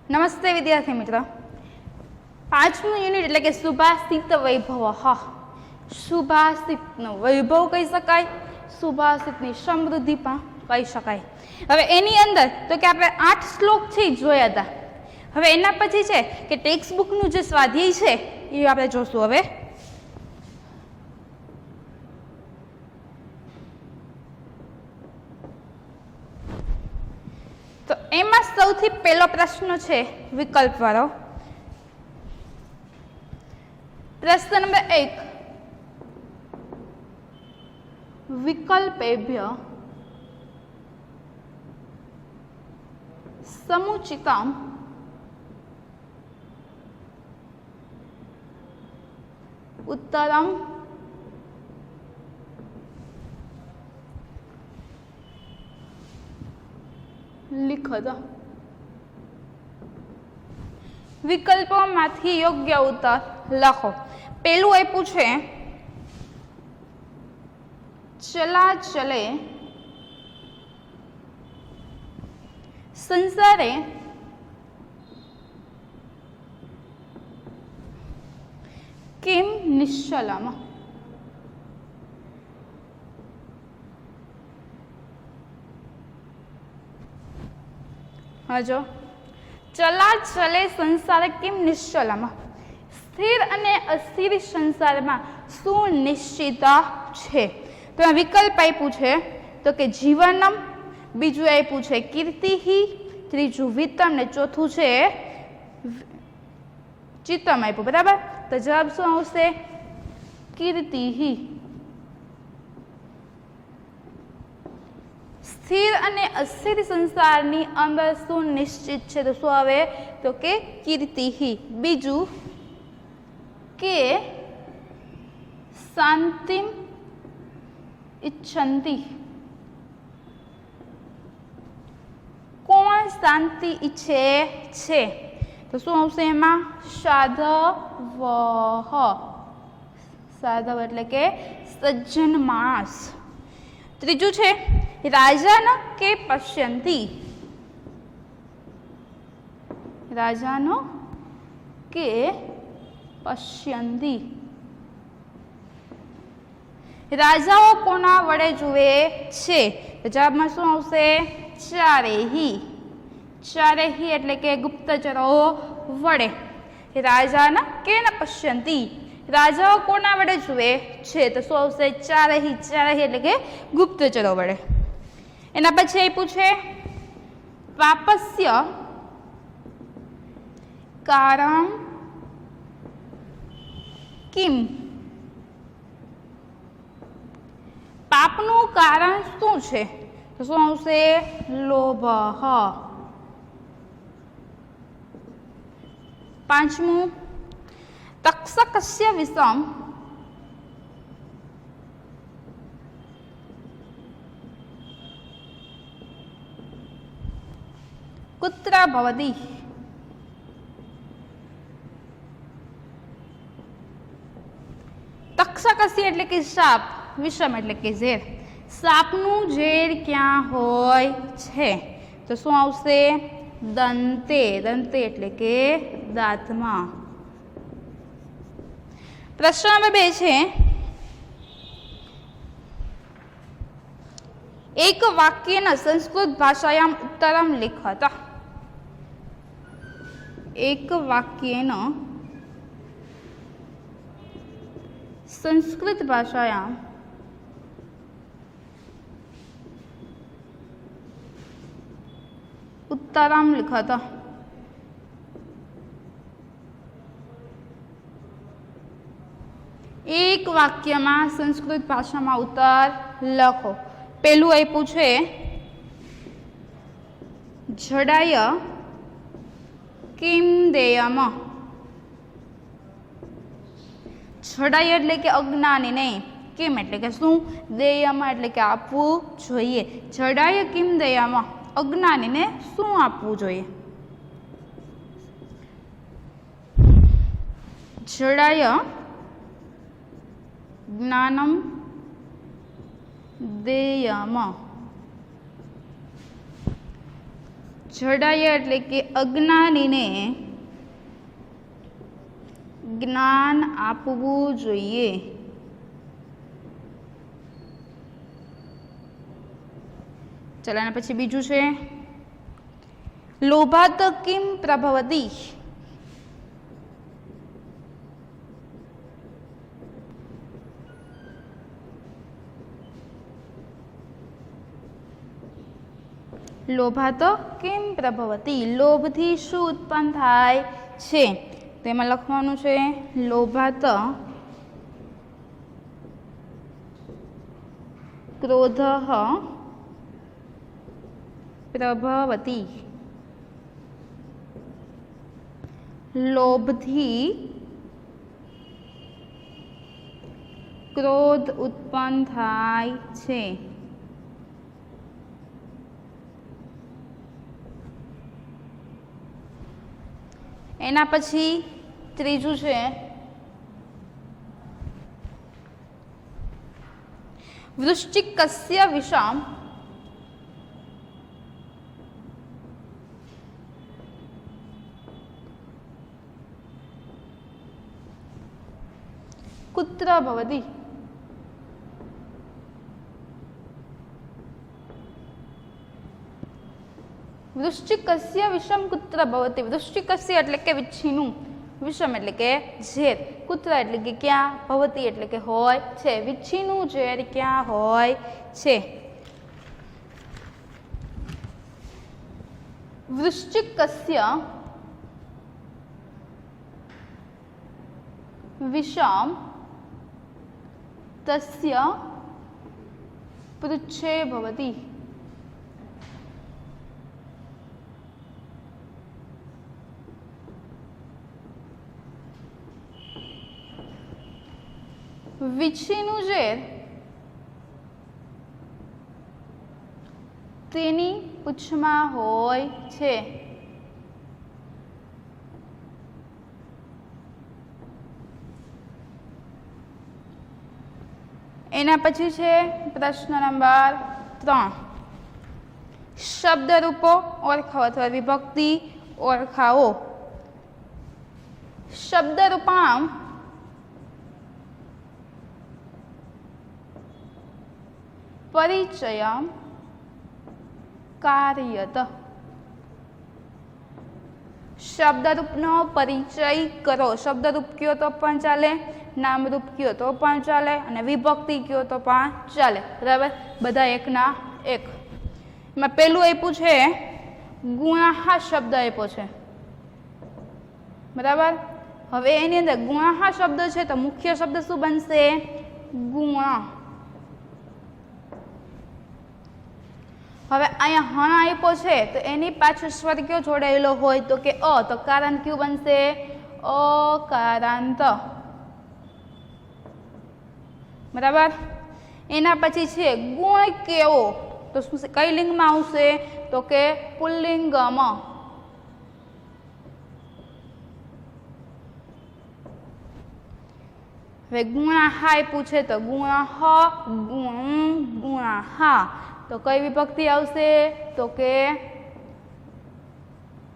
નમસ્તે વિદ્યાર્થી મિત્રો, 5મું યુનિટ એટલે કે સુભાષિત વૈભવ. હા, સુભાષિતનો વૈભવ કહી શકાય, સુભાષિતની સમૃદ્ધિ પણ કહી શકાય. હવે એની અંદર તો કે આપણે 8 શ્લોક છે જોયા હતા. હવે એના પછી છે કે ટેક્સ્ટ બુકનું જે સ્વાધ્યાય છે એ આપણે જોશું. હવે તો એમાં સૌથી પહેલો પ્રશ્ન છે વિકલ્પ વાળો. પ્રશ્ન નંબર 1, વિકલ્પેભ્ય સમુચિતમ ઉત્તરમ લિખત. વિકલ્પોમાંથી યોગ્ય ઉત્તર લખો. પેલું આપ્યું છે ચલા ચલે સંસારે કેમ નિશ્ચલમ. હજો ચલા ચલે સંસારે કેમ નિશ્ચલમ, સ્થિર અને અસ્થિર સંસારમાં શું નિશ્ચિત છે? તો આ વિકલ્પ આપ્યું છે તો કે જીવનમ, બીજું આપ્યું છે કીર્તિ, ત્રીજું વિત્તમ ને ચોથું છે ચિત્તમ આપ્યું. બરાબર, તો જવાબ શું આવશે? કીર્તિ. સ્થિર અને અસ્થિર સંસારની અંદર શું નિશ્ચિત છે? તો શું આવે? તો કે કીર્તિ. બીજું કે શાંતિમ ઈચ્છંતિ. કોણ શાંતિ ઈચ્છે છે? તો શું આવશે એમાં? સાધવ. સાધવ એટલે કે સજ્જન માણસ. ત્રીજું છે રાજાન કે પશ્યંતિ. રાજાનો કે પશ્યંતિ. રાજાઓ કોના વડે જુએ છે? જવાબમાં શું આવશે? ચારેહી. ચારેહી એટલે કે ગુપ્તચરો વડે. રાજાના કે ન પશ્યંતિ, રાજાઓ કોના વડે જુએ છે? તો શું આવશે? ચારેહી. ચારેહી એટલે કે ગુપ્તચરો વડે. એના પછી આપ્યું છે પાપસ્ય કારણ કિમ. પાપનું કારણ શું છે? તો શું આવશે? લોભ. 5મું તક્ષકસ્ય વિષમ કુત્ર ભવતિ. તક્ષકસ્ય એટલે કે સાપ, વિષમ એટલે કે ઝેર. સાપનું ઝેર ક્યાં હોય છે? તો શું આવશે? દંતે. દંતે એટલે કે દાંતમાં. પ્રશ્ન નંબર 2 છે એક વાક્યના સંસ્કૃત ભાષાયામ ઉત્તરમ લિખત. એક વાક્યના સંસ્કૃત ભાષાયામ ઉત્તરમ લિખત. એક વાક્યમાં સંસ્કૃત ભાષામાં ઉત્તર લખો. પેલું આપ્યું છે જડાય કિમ દેયમ. જડાય એટલે કે અજ્ઞાની, નહીં. કિમ એટલે કે શું? દેયમ એટલે કે આપવું જોઈએ. જડાય કિમ દેયમ, અજ્ઞાનીને શું આપવું જોઈએ? જડાય જ્ઞાનમ દેયમ. જડાય એટલે કે અજ્ઞાનીને જ્ઞાન આપવું જોઈએ. ચાલો આના પછી બીજું છે લોભાત કિમ પ્રભવતી. લોભાત કિમ પ્રભવતી, લોભથી શું ઉત્પન્ન થાય છે? તેમાં લખવાનું છે લોભાત ક્રોધ પ્રભવતી. લોભથી ક્રોધ ઉત્પન્ન થાય છે. એના પછી ત્રીજું છે વૃશ્ચિકસ્ય વિષમ कुत्र भवति? वृश्चिकस्य विषम कुत्र भवति? वृश्चिकस्य એટલે કે વિચ્છીનું, વિષમ એટલે કે ઝેર, કુત્ર એટલે કે ક્યાં, ભવતિ એટલે કે હોય છે. વિચ્છીનું ઝેર ક્યાં હોય છે? वृश्चिकस्य विषम तस्य पृच्छे भवति. વિચ્છીનું ઝેર તેની પૂંછમાં હોય છે. એના પછી છે પ્રશ્ન નંબર 3 શબ્દરૂપો ઓળખાવો અથવા વિભક્તિ ઓળખાવો. શબ્દરૂપામ પરિચયમ કાર્યત. શબ્દરૂપનો પરિચય કરો. શબ્દરૂપ કયો તો પણ ચાલે, નામરૂપ કયો તો પણ ચાલે, અને વિભક્તિ કયો તો પણ ચાલે. બરાબર, બધા એકના એક. એમાં પહેલું આપ્યું છે ગુણાહા શબ્દ આપ્યો છે. બરાબર, હવે એની અંદર ગુણાહા શબ્દ છે તો મુખ્ય શબ્દ શું બનશે? ગુણ. હવે અહીંયા હણ આપ્યો છે તો એની પાછળ સ્વર કયો જોડાયેલો હોય તો કે અ, તો કારણ કયું બનશે? અકારાંત. બરાબર, એના પછી છે ગુણ કેવો, તો શું કઈ લિંગમાં આવશે? તો કે પુલ્લિંગમાં. હવે ગુણાહા આપ્યું છે તો ગુણહ, ગુણ, ગુણાહા, તો કઈ વિભક્તિ આવશે? તો કે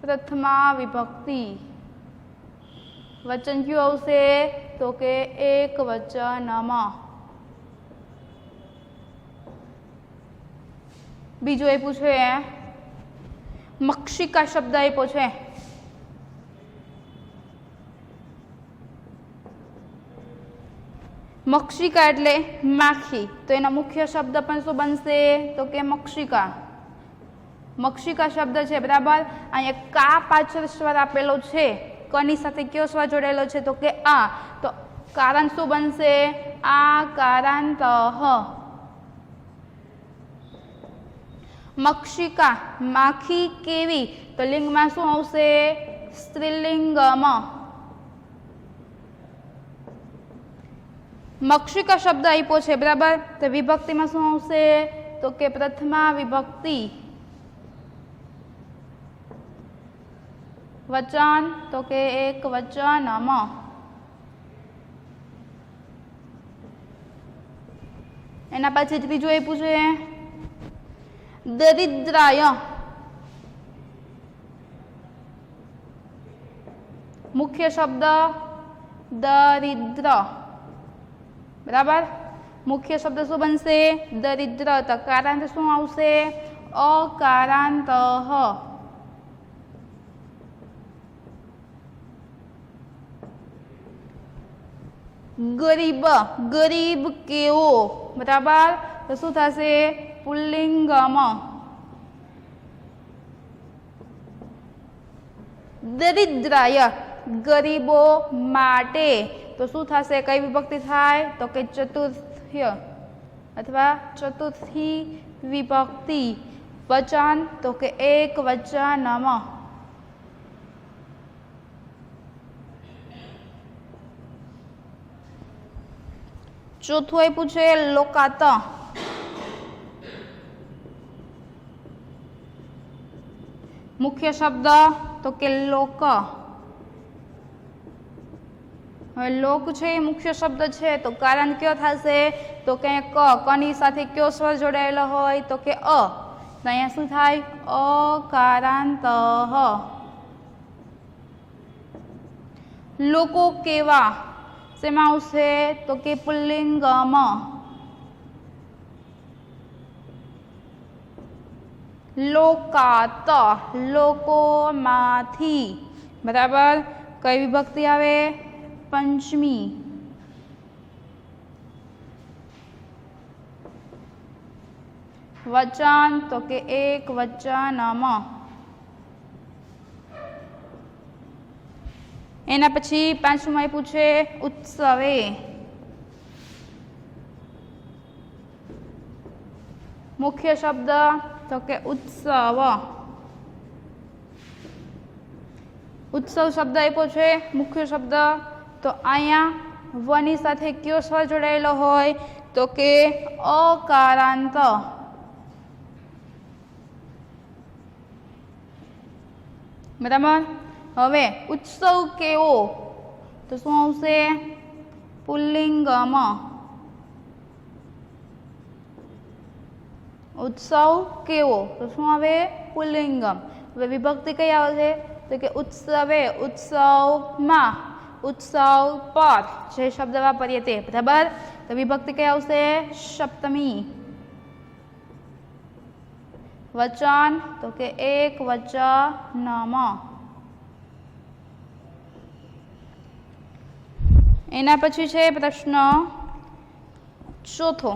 પ્રથમા વિભક્તિ. વચન કયું આવશે? તો કે એક વચનમાં. બીજું આપ્યું છે મક્ષિકા શબ્દ આપ્યો છે. મક્ષિકા એટલે માખી, તો એના મુખ્ય શબ્દ પણ શું બનશે? તો કે મક્ષિકા. મક્ષિકા શબ્દ છે. બરાબર, અહીંયા કા પાછળ સ્વર આપેલો છે, કની સાથે કયો સ્વર જોડેલો છે? તો કે આ, તો કારણ શું બનશે? આ કારાંત. મક્ષિકા માખી કેવી, તો લિંગમાં શું આવશે? સ્ત્રીલિંગમાં. મક્ષિકા શબ્દ આપ્યો છે. બરાબર, તો વિભક્તિમાં શું આવશે? તો કે પ્રથમા વિભક્તિ. વચન તો કે એક વચનમાં. એના પછી ત્રીજું આપ્યું છે દરિદ્રાય. મુખ્ય શબ્દ દરિદ્ર, બરાબર. મુખ્ય શબ્દ શું બનશે? દરિદ્ર. તકારાંત શું આવશે? અકારાંત. ગરીબ, ગરીબ કેવો, બરાબર. તો શું થશે? પુલ્લિંગમ. દરિદ્રાય, ગરીબો માટે. તો શું થશે? કઈ વિભક્તિ થાય? તો કે ચતુર્થ્ય અથવા ચતુર્થી વિભક્તિ. વચન તો કે એક વચનમ. ચોથું આપ્યું છે લોકાત. મુખ્ય શબ્દ તો કે લોક. હવે લોક છે એ મુખ્ય શબ્દ છે તો કારણ કયો થશે? તો કે કની સાથે કયો સ્વર જોડાયેલો હોય? તો કે અ. તો અહીંયા શું થાય? અકારાંત. લોકો કેવા શેમાં આવશે? તો કે પુલ્લિંગમ. લોકાત, લોકોમાંથી, બરાબર. કઈ વિભક્તિ આવે? પંચમી. વચન તો કે એક વચનમ. એના પછી પાંચમું આપ્યું છે ઉત્સવે. મુખ્ય શબ્દ તો કે ઉત્સવ. ઉત્સવ શબ્દ આપ્યો છે મુખ્ય શબ્દ. તો અહીંયા વની સાથે કયો સ્વર જોડાયેલો હોય? તો કે અકારાંત. બરાબર. હવે ઉત્સવ કેવો? તો શું આવશે? પુલ્લિંગમ. ઉત્સવ કેવો તો શું આવે? પુલ્લિંગમ. હવે વિભક્તિ કઈ આવશે? તો કે ઉત્સવે, ઉત્સવમાં, ઉત્સવ પર જે શબ્દ વાપરીએ તે, બરાબર. તો વિભક્તિ કઈ આવશે? સપ્તમી. વચન તો કે એક વચનમ. એના પછી છે પ્રશ્ન ચોથો.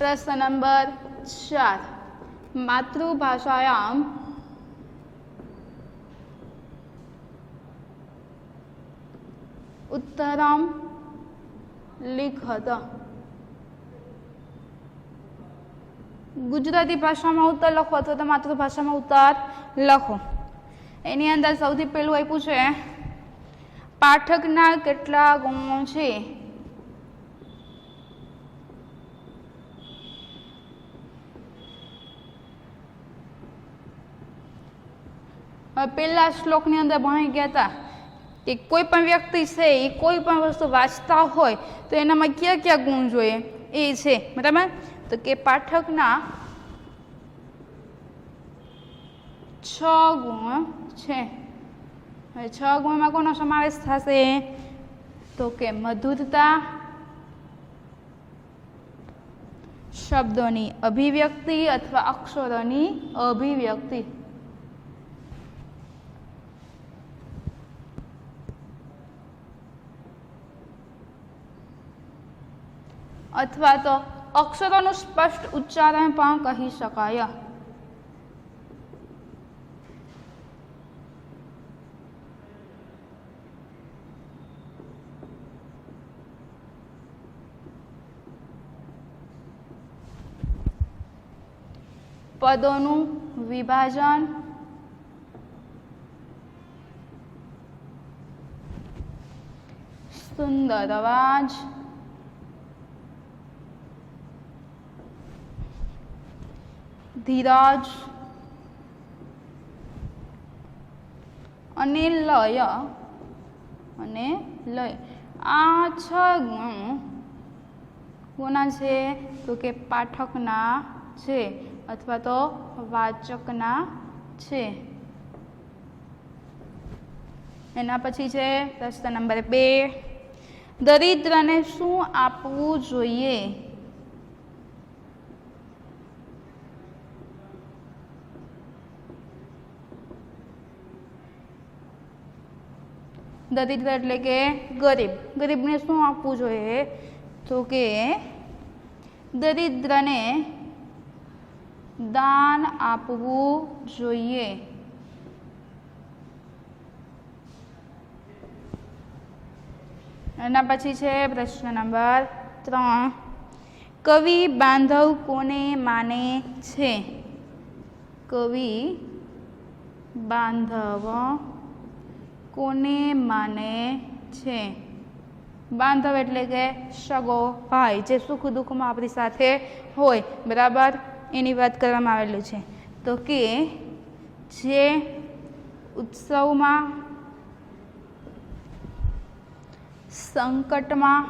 प्रश्न नंबर 4. मातृभाषायां उत्तरं लिखत. गुजराती भाषा में उत्तर लखो अथवा तो मातृभाषा में उत्तर लखो. एनी अंदर सौथी पहेलुं आप्युं छे पाठकना केटला गुणो छे. पहला श्लोक ની અંદર ભણી ગયા હતા કે કોઈ પણ વ્યક્તિ છે એ કોઈ પણ વસ્તુ વાંચતા હોય તો એનામાં કયા કયા ગુણ જોઈએ એ છે, બરાબર. તો કે પાઠકના 6 ગુણ છે. હવે 6 ગુણમાં કોનો સમાવેશ થશે? તો કે મધુરતા, શબ્દોની અભિવ્યક્તિ અથવા અક્ષરોની અભિવ્યક્તિ, अथवा तो अक्षरों स्पष्ट उच्चारण पण कही शकाय. पदों, विभाजन, સુંદર અવાજ, ધીરજ અને લય આ 6 ગુણ કોના છે તો કે પાઠકના છે અથવા તો વાચકના છે. એના પછી છે પ્રશ્ન નંબર 2, દરિદ્રને શું આપવું જોઈએ? દરિદ્ર એટલે કે ગરીબ. ગરીબને શું આપવું જોઈએ તો કે દરિદ્રને દાન આપવું જોઈએ. એના પછી છે પ્રશ્ન નંબર 3, કવિ બાંધવ કોને માને છે? કવિ બાંધવ કોને માને છે? બાંધવ એટલે કે સગો ભાઈ, જે સુખ દુઃખમાં આપણી સાથે હોય, બરાબર, એની વાત કરવામાં આવેલી છે. તો કે જે ઉત્સવમાં, સંકટમાં,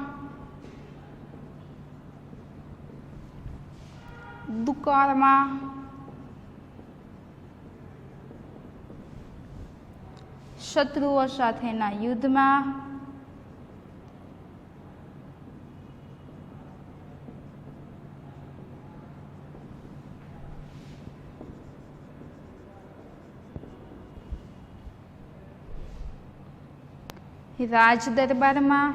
દુકાળમાં, શત્રુઓ સાથેના યુદ્ધમાં, રાજ દરબારમાં,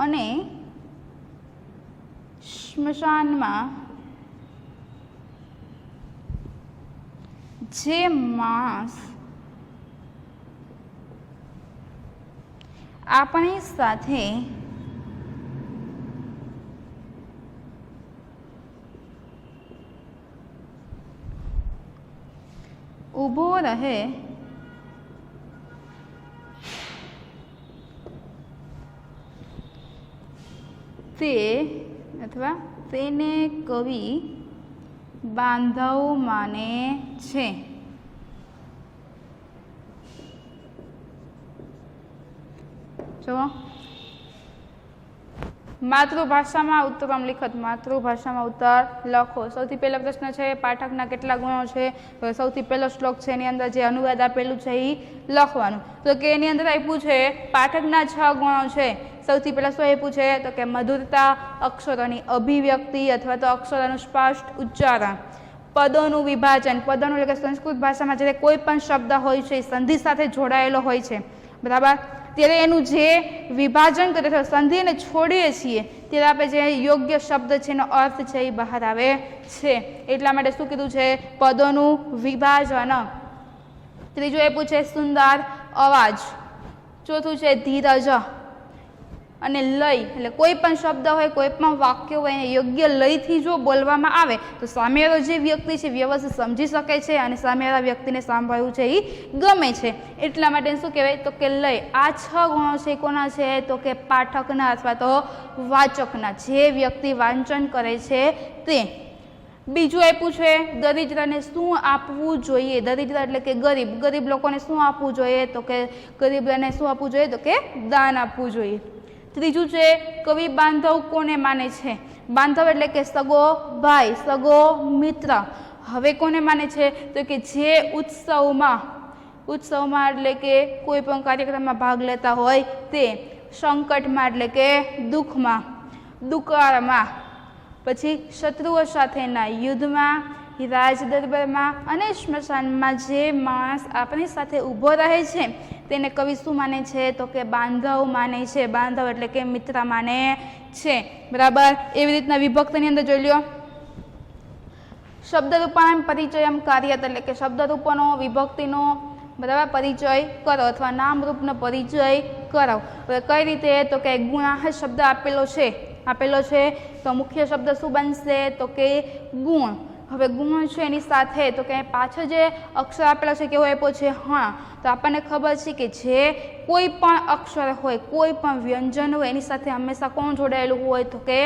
અને સ્મશાનમાં જે માણસ આપણી સાથે ઊભો રહે તે અથવા તેને કવિ બાંધવ માને છે. જો માતૃભાષામાં ઉત્તરમ લિખત, માતૃભાષામાં ઉત્તર લખો. સૌથી પહેલો પ્રશ્ન છે પાઠકના કેટલા ગુણો છે? તો સૌથી પહેલો શ્લોક છે એની અંદર જે અનુવાદ આપેલું છે એ લખવાનું. તો કે એની અંદર આપ્યું છે પાઠકના 6 ગુણો છે. સૌથી પહેલાં શું આપ્યું છે તો કે મધુરતા, અક્ષરોની અભિવ્યક્તિ અથવા તો અક્ષરોનું સ્પષ્ટ ઉચ્ચારણ, પદોનું વિભાજન. પદોનું એટલે કે સંસ્કૃત ભાષામાં જ્યારે કોઈ પણ શબ્દ હોય છે એ સંધિ સાથે જોડાયેલો હોય છે, બરાબર, ત્યારે એનું જે વિભાજન કરે છે, સંધિને છોડીએ છીએ ત્યારે આપણે જે યોગ્ય શબ્દ છે એનો અર્થ છે એ બહાર આવે છે. એટલા માટે શું કીધું છે? પદોનું વિભાજન. ત્રીજું આપ્યું છે સુંદર અવાજ. ચોથું છે ધીરજ અને લય, એટલે કોઈ પણ શબ્દ હોય, કોઈ પણ વાક્ય હોય, એને યોગ્ય લયથી જો બોલવામાં આવે તો સામેવાળો જે વ્યક્તિ છે વ્યવસ્થિત સમજી શકે છે અને સામેવાળા વ્યક્તિને સાંભળવું છે એ ગમે છે. એટલા માટે શું કહેવાય તો કે લય. આ 6 ગુણો છે કોના છે તો કે પાઠકના અથવા તો વાચકના, જે વ્યક્તિ વાંચન કરે છે તે. બીજું આપ્યું છે દરિદ્રને શું આપવું જોઈએ? દરિદ્ર એટલે કે ગરીબ. ગરીબ લોકોને શું આપવું જોઈએ તો કે ગરીબને શું આપવું જોઈએ તો કે દાન આપવું જોઈએ. ત્રીજું છે કવિ બાંધવ કોને માને છે? બાંધવ એટલે કે સગો ભાઈ, સગો મિત્ર. હવે કોને માને છે તો કે જે ઉત્સવમાં એટલે કે કોઈ પણ કાર્યક્રમમાં ભાગ લેતા હોય તે, સંકટમાં એટલે કે દુઃખમાં, દુકાળમાં, પછી શત્રુઓ સાથેના યુદ્ધમાં, રાજ દરબારમાં અને સ્મશાનમાં જે માણસ આપણી સાથે ઊભો રહે છે તેને કવિ શું માને છે તો કે બાંધવ માને છે. બાંધવ એટલે કે મિત્ર માને છે, બરાબર. એવી રીતના વિભક્તિની અંદર જોઈ લો. શબ્દરૂપાણામ પરિચયમ કાર્યત એટલે કે શબ્દરૂપોનો વિભક્તિનો, બરાબર, પરિચય કરો અથવા નામરૂપનો પરિચય કરો. હવે કઈ રીતે તો કે ગુણાહ શબ્દ આપેલો છે તો મુખ્ય શબ્દ શું બનશે તો કે ગુણ. હવે ગુણ છે એની સાથે તો કે પાછળ જે અક્ષર આપેલો છે કેવો આપ્યો છે હા, તો આપણને ખબર છે કે જે કોઈ પણ અક્ષર હોય, કોઈ પણ વ્યંજન હોય એની સાથે હંમેશા કોણ જોડાયેલું હોય તો કે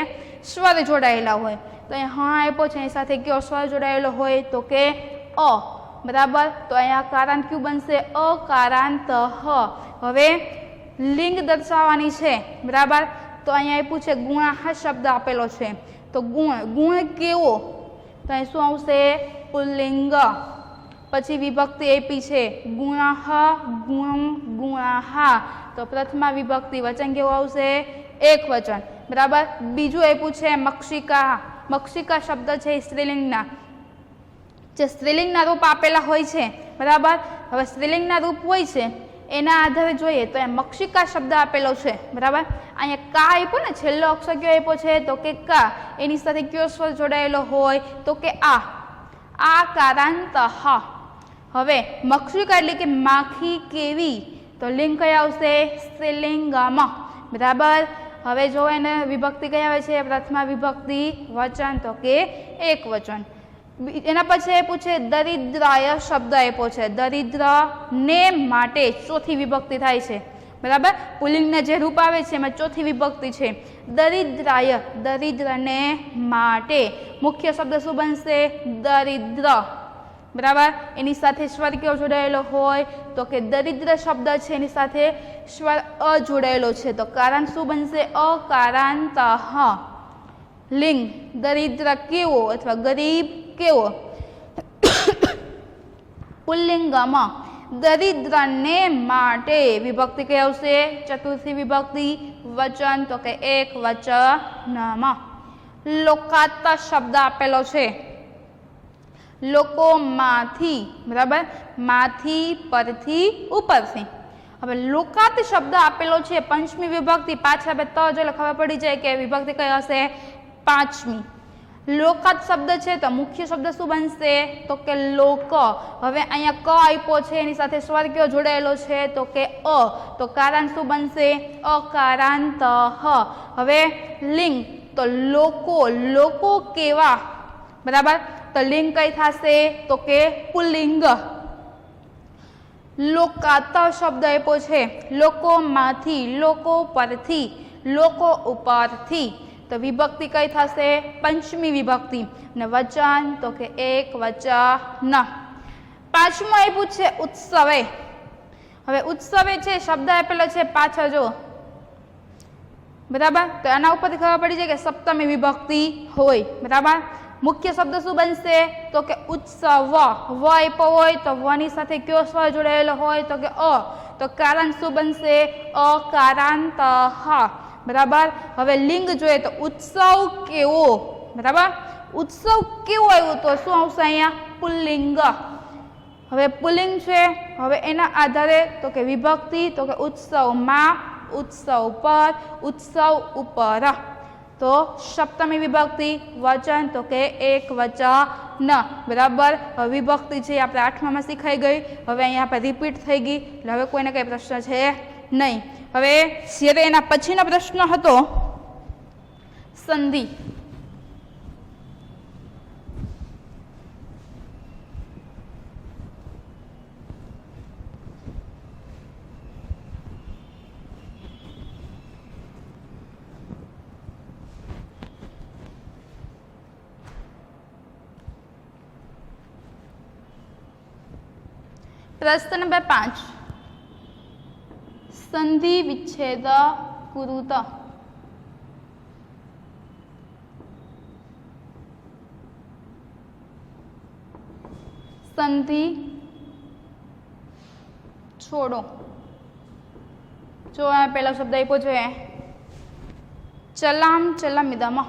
સ્વર જોડાયેલા હોય. તો અહીંયા હા આપ્યો છે એની સાથે કયો સ્વર જોડાયેલો હોય તો કે અ. બરાબર, તો અહીંયા કારાંત કયું બનશે અકારાંત હ. હવે લિંગ દર્શાવવાની છે. બરાબર, તો અહીંયા આપ્યું છે ગુણાહ શબ્દ આપેલો છે. તો ગુણ કેવો, તો અહીં શું આવશે પુલ્લિંગ. પછી વિભક્તિ આપી છે ગુણાહ ગુણમ ગુણાહા, તો પ્રથમા વિભક્તિ વચન કેવું આવશે એક વચન. બરાબર, બીજું આપ્યું છે મક્ષિકા. મક્ષિકા શબ્દ છે સ્ત્રીલિંગના, જે સ્ત્રીલિંગના રૂપ આપેલા હોય છે. બરાબર, હવે સ્ત્રીલિંગના રૂપ હોય છે એના આધારે જોઈએ તો અહીંયા મક્ષિકા શબ્દ આપેલો છે. બરાબર, અહીંયા કા આપ્યો ને, છેલ્લો અક્ષર કયો આપ્યો છે તો કે કા, એની સાથે કયો સ્વર જોડાયેલો હોય તો કે આ કારાંત હ. હવે મક્ષિકા એટલે કે માખી કેવી, તો લિંગ કઈ આવશે સ્ત્રીલિંગમાં. બરાબર, હવે જો એને વિભક્તિ કઈ આવે છે પ્રથમા વિભક્તિ વચન તો કે એક વચન. એના પછી આપ્યું છે દરિદ્રાય શબ્દ આપ્યો છે. દરિદ્ર ને માટે ચોથી વિભક્તિ થાય છે. બરાબર, પુલ્લિંગના જે રૂપ આવે છે એમાં ચોથી વિભક્તિ છે દરિદ્રાય, દરિદ્રને માટે. મુખ્ય શબ્દ શું બનશે દરિદ્ર. બરાબર, એની સાથે સ્વર કેવો જોડાયેલો હોય તો કે દરિદ્ર શબ્દ છે એની સાથે સ્વર અ જોડાયેલો છે, તો કારાંત શું બનશે અકારાંત હ. લિંગ દરિદ્ર કેવો અથવા ગરીબ કેવો. પુલ્લિંગમાં દરિદ્રને માટે વિભક્તિ કઈ આવશે ચતુર્થી વિભક્તિ વચન તો કે એક વચનમાં. લોકાત શબ્દ આપેલો છે લોકોમાંથી. બરાબર, માંથી પરથી ઉપરથી. હવે લોકાત શબ્દ આપેલો છે પંચમી વિભક્તિ, પાછળ આપણે ત જો ખબર પડી જાય કે વિભક્તિ કઈ હશે પાંચમી. લોકાત શબ્દ છે તો મુખ્ય શબ્દ શું બનશે તો કે લોક. હવે અહીંયા ક આપ્યો છે એની સાથે સ્વર કયો જોડાયેલો છે તો કે અ, તો કારાંત શું બનશે અકારાંત હ. હવે લિંગ તો લોકો, લોકો કેવા. બરાબર, તો લિંગ કઈ થશે તો કે પુલ્લિંગ. લોકાત શબ્દ આપ્યો છે લોકોમાંથી, લોકો પરથી, લોકો ઉપરથી, તો વિભક્તિ કઈ થશે પંચમી વિભક્તિ અને વચન તો કે એક વચન. પાંચમું આપ્યું છે ઉત્સવે. હવે ઉત્સવે છે શબ્દ આપેલો છે પાછળ જો. બરાબર, તો આના ઉપરથી ખબર પડી જાય કે સપ્તમી વિભક્તિ હોય. બરાબર, મુખ્ય શબ્દ શું બનશે તો કે ઉત્સવ. વ આપ્યો હોય તો વ ની સાથે કયો સ્વર જોડાયેલો હોય તો કે અ, તો કારાંત શું બનશે અકારાંત હ. બરાબર, હવે લિંગ જોઈએ તો ઉત્સવ કેવો. બરાબર, ઉત્સવ કેવો આવ્યું તો શું આવશે અહીંયા પુલ્લિંગ. હવે પુલ્લિંગ છે, હવે એના આધારે તો કે વિભક્તિ તો કે ઉત્સવમાં, ઉત્સવ પર, ઉત્સવ ઉપર. તો સપ્તમી વિભક્તિ વચન તો કે એક વચન. બરાબર, વિભક્તિ છે આપણે આઠમામાં શીખાઈ ગઈ, હવે અહીંયા આપણે રિપીટ થઈ ગઈ એટલે હવે કોઈને કઈ પ્રશ્ન છે નહીં. હવે જ્યારે એના પછીનો પ્રશ્ન હતો સંધિ. प्रश्न नंबर 5 संधि विच्छेद कुरुत. संधि छोड़ो. जो पहला शब्द आप्यो है चलाम चलमिदम.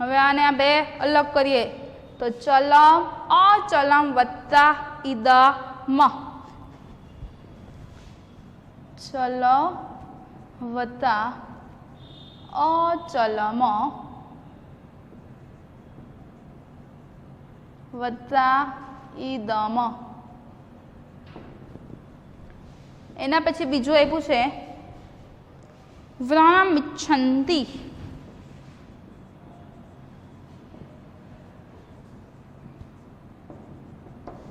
હવે આને આ બે અલગ કરીએ તો ચલમ અચલમ વત્તા ઇદમ. ચલ વત્તા અચલમ વત્તા ઇદમ. એના પછી બીજું આપ્યું છે વ્રણમ ઇચ્છન્તિ.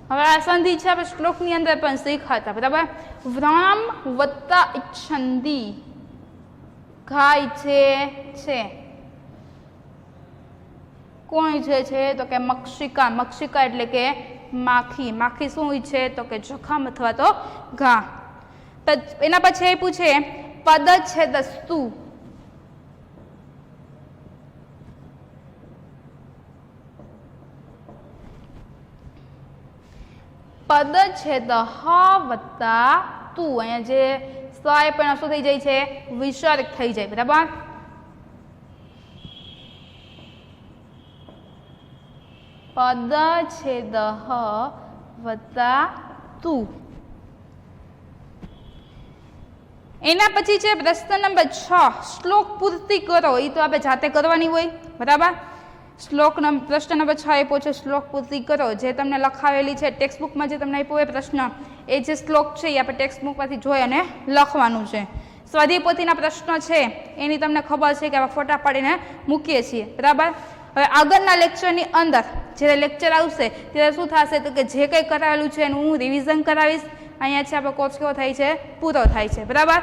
હવે આ સંધિ છે આપણે શ્લોકની અંદર પણ શીખ્યા બરાબર. વ્રણમ વત્તા ઇચ્છન્તિ. ઘા ઈચ્છે છે. કોણ ઈચ્છે છે તો કે મક્ષિકા. મક્ષિકા એટલે કે માખી. માખી શું ઈચ્છે તો કે જખમ અથવા તો ઘા. એના પછી એ પૂછે પદચ્છેદસ્તુ. પદચ્છેદ વત્તા તું. અહીંયા જે સ એ પણ શું થઈ જાય છે વિસર્ગ થઈ જાય બરાબર. પદચ્છેદ વત્તા તું. એના પછી છે પ્રશ્ન નંબર 6 શ્લોક પૂર્તિ કરો. એ તો આપણે જાતે કરવાની હોય બરાબર. પ્રશ્ન નંબર 6 આપ્યો છે શ્લોક પૂર્તિ કરો. જે તમને લખાવેલી છે ટેક્સ્ટબુકમાં જે તમને આપ્યો હોય પ્રશ્ન એ જે શ્લોક છે એ આપણે ટેક્સ્ટબુકમાંથી જોઈ અને લખવાનું છે. સ્વાધ્યાય પોથીના પ્રશ્નો છે એની તમને ખબર છે કે આપણે ફોટા પાડીને મૂકીએ છીએ બરાબર. હવે આગળના લેક્ચરની અંદર જ્યારે લેક્ચર આવશે ત્યારે શું થશે તો કે જે કંઈ કરાવેલું છે એનું હું રિવિઝન કરાવીશ. અહીંયા છે આપણો કોર્સ કેવો થાય છે પૂરો થાય છે બરાબર.